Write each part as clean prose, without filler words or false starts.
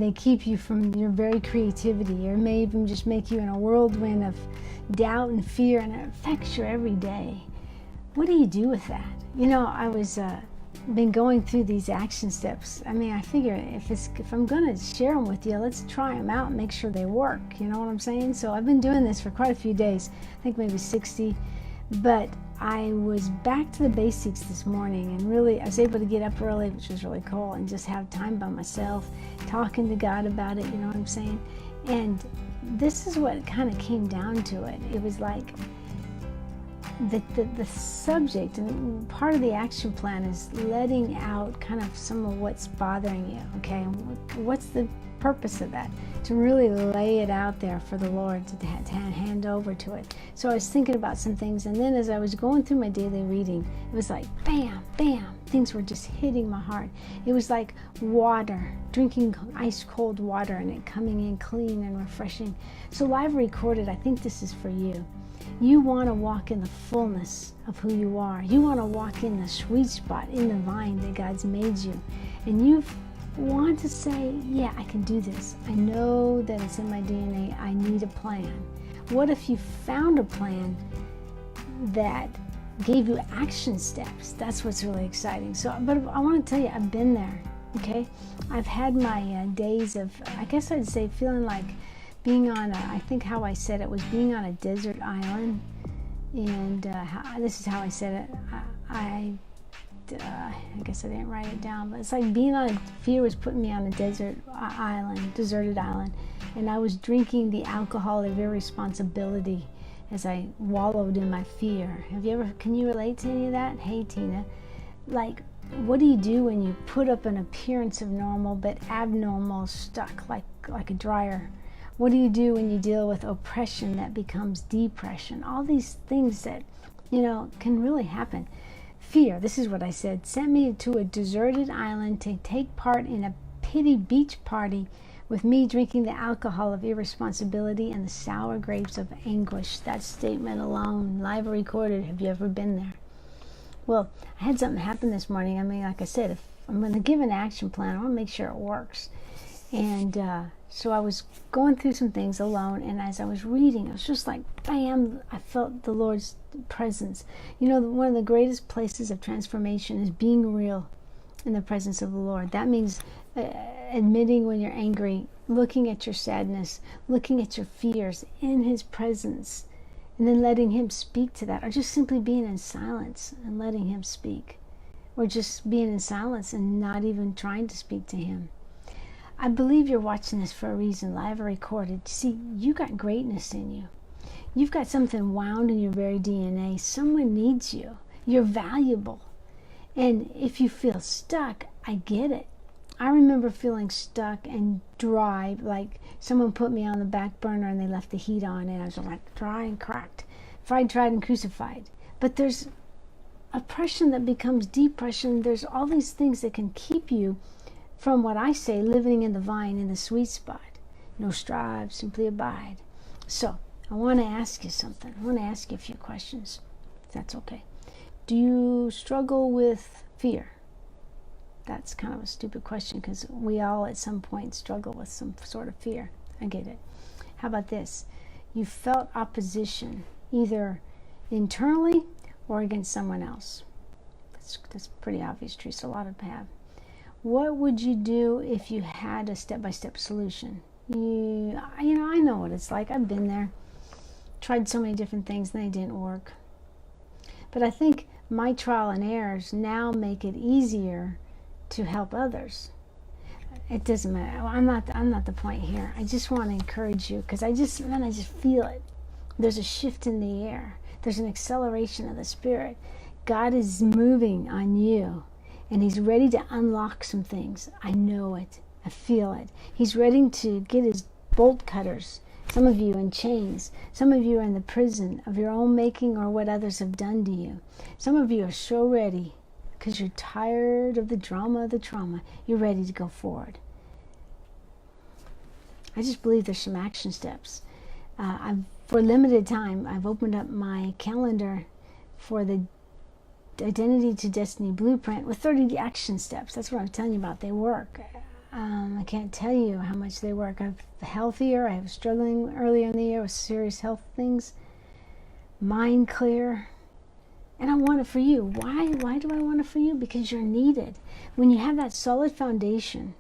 may keep you from your very creativity, or may even just make you in a whirlwind of doubt and fear, and it affects you every day. What do you do with that? You know, I was been going through these action steps. I mean, I figure if I'm going to share them with you, let's try them out and make sure they work. You know what I'm saying? So I've been doing this for quite a few days. I think maybe 60. But I was back to the basics this morning, and really I was able to get up early, which was really cool, and just have time by myself, talking to God about it, you know what I'm saying? And this is what kind of came down to it. It was like the subject, and part of the action plan is letting out kind of some of what's bothering you, okay? What's the purpose of that? To really lay it out there for the Lord to hand over to it. So I was thinking about some things, and then as I was going through my daily reading, it was like bam, bam, things were just hitting my heart. It was like water, drinking ice cold water, and it coming in clean and refreshing. So live recorded, I think this is for you. You want to walk in the fullness of who you are. You want to walk in the sweet spot, in the vine that God's made you. And you want to say, yeah, I can do this. I know that it's in my DNA. I need a plan. What if you found a plan that gave you action steps? That's what's really exciting. So, but I want to tell you, I've been there, okay? I've had my days of, I guess I'd say, feeling like being on I think how I said it was being on a desert island. And this is how I said it. I guess I didn't write it down, but it's like being on fear was putting me on a deserted island, and I was drinking the alcohol of irresponsibility as I wallowed in my fear. Can you relate to any of that? Hey, Tina, like, what do you do when you put up an appearance of normal but abnormal, stuck like a dryer? What do you do when you deal with oppression that becomes depression? All these things that, you know, can really happen. Fear, this is what I said, sent me to a deserted island to take part in a pity beach party with me drinking the alcohol of irresponsibility and the sour grapes of anguish. That statement alone, live recorded. Have you ever been there? Well, I had something happen this morning. I mean, like I said, if I'm going to give an action plan, I want to make sure it works. And so I was going through some things alone, and as I was reading, it was just like, bam, I felt the Lord's presence. You know, one of the greatest places of transformation is being real in the presence of the Lord. That means admitting when you're angry, looking at your sadness, looking at your fears in His presence, and then letting Him speak to that, or just simply being in silence and letting Him speak, or just being in silence and not even trying to speak to Him. I believe you're watching this for a reason, live or recorded. See, you got greatness in you. You've got something wound in your very DNA. Someone needs you. You're valuable. And if you feel stuck, I get it. I remember feeling stuck and dry, like someone put me on the back burner and they left the heat on, and I was like dry and cracked, fried, tried, and crucified. But there's oppression that becomes depression. There's all these things that can keep you from what I say, living in the vine, in the sweet spot. No strive, simply abide. So, I want to ask you something. I want to ask you a few questions, if that's okay. Do you struggle with fear? That's kind of a stupid question, because we all at some point struggle with some sort of fear. I get it. How about this? You felt opposition, either internally or against someone else. That's pretty obvious, Theresa. A lot of them have. What would you do if you had a step-by-step solution? You know, I know what it's like. I've been there. Tried so many different things and they didn't work. But I think my trial and errors now make it easier to help others. It doesn't matter. I'm not the point here. I just want to encourage you, because I just feel it. There's a shift in the air. There's an acceleration of the Spirit. God is moving on you. And He's ready to unlock some things. I know it. I feel it. He's ready to get His bolt cutters. Some of you in chains. Some of you are in the prison of your own making or what others have done to you. Some of you are so ready because you're tired of the drama of the trauma. You're ready to go forward. I just believe there's some action steps. For a limited time, I've opened up my calendar for the Identity to Destiny Blueprint with 30 action steps. That's what I'm telling you about. They work. I can't tell you how much they work. I'm healthier. I was struggling earlier in the year with serious health things. Mind clear. And I want it for you. Why do I want it for you? Because you're needed. When you have that solid foundation,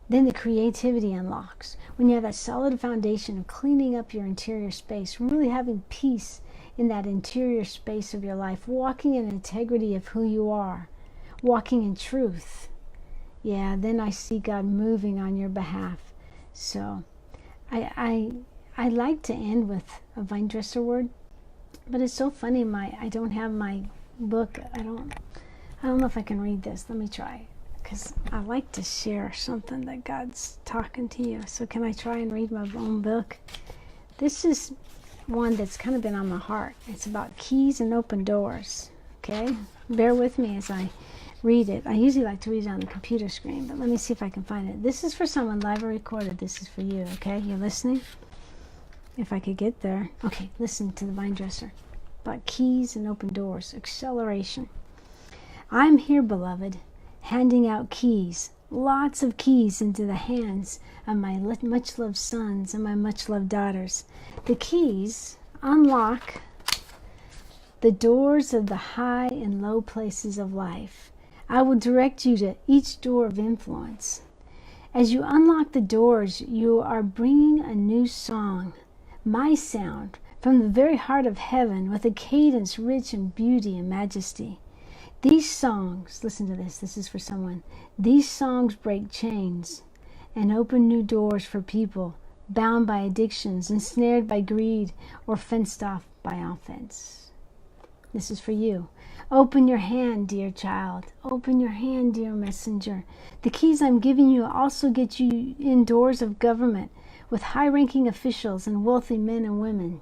then the creativity unlocks. When you have that solid foundation of cleaning up your interior space, really having peace in that interior space of your life, walking in integrity of who you are, walking in truth, yeah, then I see God moving on your behalf. So I like to end with a vine dresser word, but it's so funny. I don't have my book. I don't know if I can read this. Let me try, because I like to share something that God's talking to you. So can I try and read my own book? This is one that's kind of been on my heart. It's about keys and open doors. Okay, bear with me as I read it. I usually like to read it on the computer screen, but let me see if I can find it. This is for someone live or recorded. This is for you. Okay, you listening? If I could get there. Okay, listen to the vine dresser. About keys and open doors. Acceleration. I'm here, beloved, handing out keys. Lots of keys into the hands of my much-loved sons and my much-loved daughters. The keys unlock the doors of the high and low places of life. I will direct you to each door of influence. As you unlock the doors, you are bringing a new song, my sound, from the very heart of heaven, with a cadence rich in beauty and majesty. These songs, listen to this, this is for someone. These songs break chains and open new doors for people bound by addictions, ensnared by greed, or fenced off by offense. This is for you. Open your hand, dear child. Open your hand, dear messenger. The keys I'm giving you also get you in doors of government with high-ranking officials and wealthy men and women.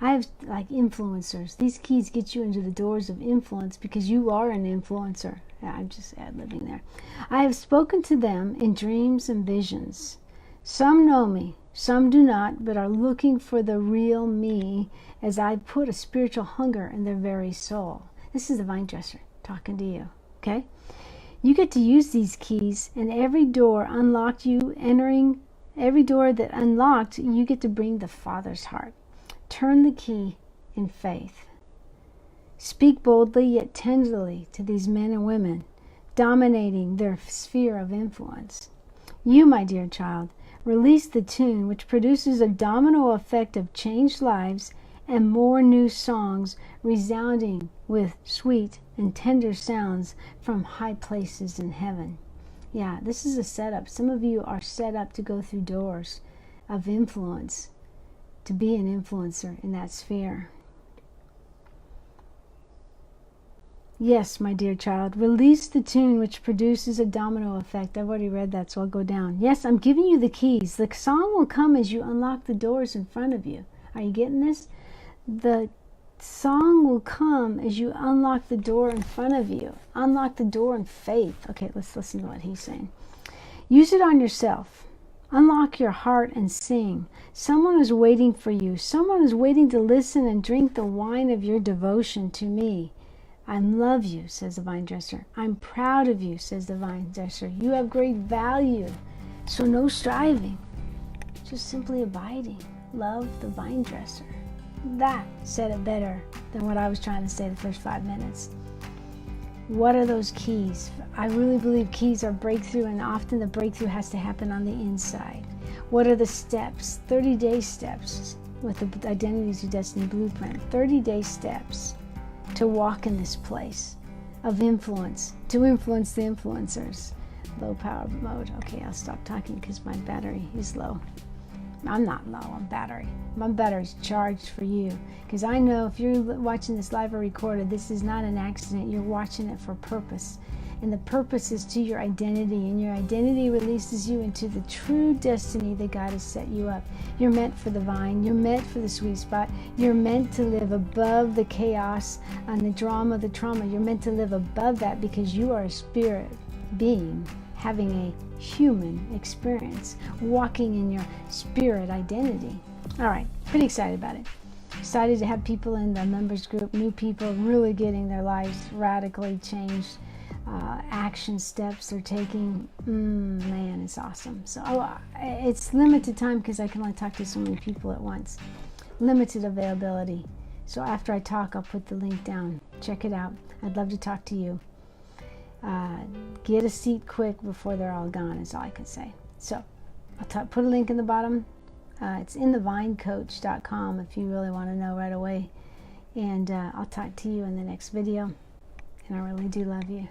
I have like influencers. These keys get you into the doors of influence because you are an influencer. I'm just ad-libbing there. I have spoken to them in dreams and visions. Some know me, some do not, but are looking for the real me as I put a spiritual hunger in their very soul. This is the vine dresser talking to you, okay? You get to use these keys, and every door unlocked, every door that unlocked, you get to bring the Father's heart. Turn the key in faith. Speak boldly yet tenderly to these men and women, dominating their sphere of influence. You, my dear child, release the tune which produces a domino effect of changed lives and more new songs resounding with sweet and tender sounds from high places in heaven. Yeah, this is a setup. Some of you are set up to go through doors of influence, to be an influencer in that sphere. Yes, my dear child, release the tune which produces a domino effect. I've already read that, so I'll go down. Yes, I'm giving you the keys. The song will come as you unlock the doors in front of you. Are you getting this? The song will come as you unlock the door in front of you. Unlock the door in faith. Okay, let's listen to what he's saying. Use it on yourself. Unlock your heart and sing. Someone is waiting for you. Someone is waiting to listen and drink the wine of your devotion to me. I love you, says the vine dresser. I'm proud of you, says the vine dresser. You have great value. So no striving, just simply abiding. Love the vine dresser. That said it better than what I was trying to say the first 5 minutes. What are those keys? I really believe keys are breakthrough, and often the breakthrough has to happen on the inside. What are the steps? 30-day steps with the Identity to Destiny Blueprint. 30-day steps to walk in this place of influence, to influence the influencers. Low power mode. Okay, I'll stop talking because my battery is low. I'm not low on battery. My battery's charged for you. Because I know if you're watching this live or recorded, this is not an accident. You're watching it for purpose. And the purpose is to your identity. And your identity releases you into the true destiny that God has set you up. You're meant for the vine. You're meant for the sweet spot. You're meant to live above the chaos and the drama, the trauma. You're meant to live above that because you are a spirit being having a human experience, walking in your spirit identity. All right, pretty excited about it. Excited to have people in the members group, new people really getting their lives radically changed. action steps they're taking. Man, it's awesome. So it's limited time because I can only talk to so many people at once. Limited availability. So after I talk, I'll put the link down. Check it out. I'd love to talk to you. Get a seat quick before they're all gone is all I can say. So I'll put a link in the bottom. It's in thevinecoach.com if you really want to know right away. And I'll talk to you in the next video. And I really do love you.